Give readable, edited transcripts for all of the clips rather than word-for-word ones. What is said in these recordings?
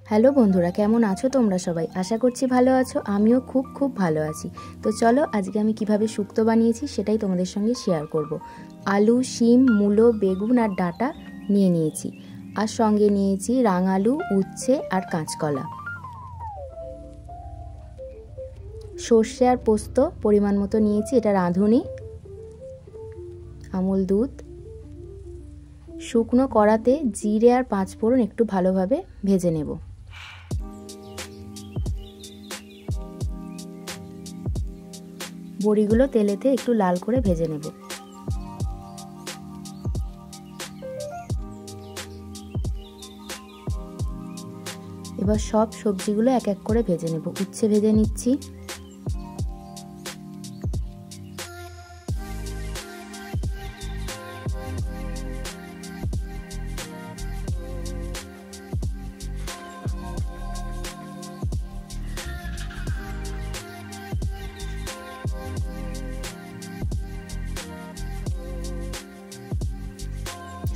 Hello বন্ধুরা, কেমন আছো তোমরা সবাই? আশা করছি ভালো আছো। আমিও খুব ভালো আছি। তো চলো আজকে আমি কিভাবে শুক্তো বানিয়েছি সেটাই তোমাদের সঙ্গে শেয়ার করব। আলু, শিম, মূলো, বেগুন আর ডাঁটা নিয়ে নিয়েছি, আর সঙ্গে নিয়েছি রাঙালু, উচ্ছে আর কাঁচকলা। সর্ষে আর পোস্ত পরিমাণ মতো নিয়েছি, এটা রাঁধুনি। আমুল দুধ, শুকনো কড়াতে জিরে আর পাঁচফোড়ন একটু ভালোভাবে ভেজে নেব। বড়িগুলো তেলেতে একটু লাল করে ভেজে নেব। এবার সব সবজিগুলো এক এক করে ভেজে নেব। উচ্ছে ভেজে নিচ্ছি,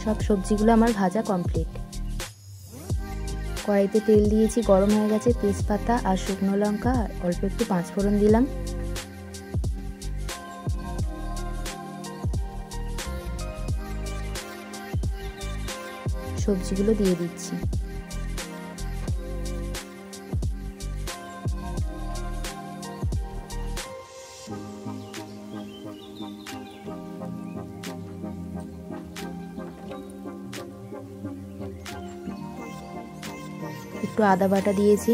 সব সবজিগুলো আমার ভাজা কমপ্লিট। কড়াইতে তেল দিয়েছি, গরম হয়ে গেছে। তেজপাতা আর শুকনো লঙ্কা আর অল্প একটু পাঁচফোড়ন দিলাম। সবজিগুলো দিয়ে দিচ্ছি। একটু আদা বাটা দিয়েছি,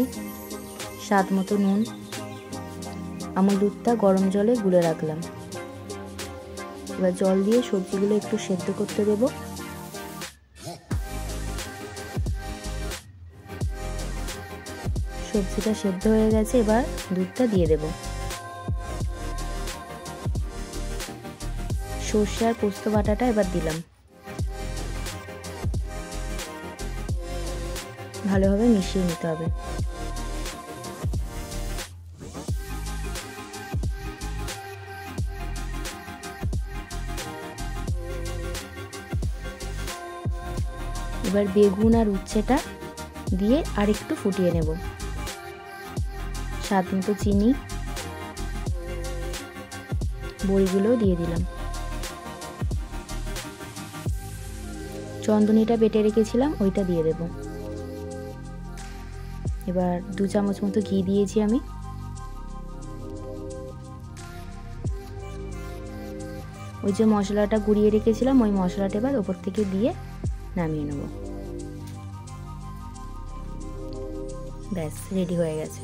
স্বাদ মতো নুন। আমুল দুধটা গরম জলে গুলে রাখলাম। এবার জল দিয়ে সবজিগুলো একটু সেদ্ধ করতে দেব। সবজিটা সেদ্ধ হয়ে গেছে, এবার দুধটা দিয়ে দেব। সর্ষে আর পোস্ত বাটাটা এবার দিলাম। ভালোভাবে মিশিয়ে নিতে হবে। এবার বেগুন আর উচ্ছেটা দিয়ে আর একটু ফুটিয়ে নেব। স্বাদ মতো চিনি, বড়িগুলোও দিয়ে দিলাম। চন্দনিটা বেটে রেখেছিলাম, ওইটা দিয়ে দেব। এবার 2 চামচ মতো ঘি দিয়েছি আমি। ওই যে মশলাটা গুঁড়িয়ে রেখেছিলাম, ওই মশলাটা এবার ওপর থেকে দিয়ে নামিয়ে নেব। ব্যাস, রেডি হয়ে গেছে।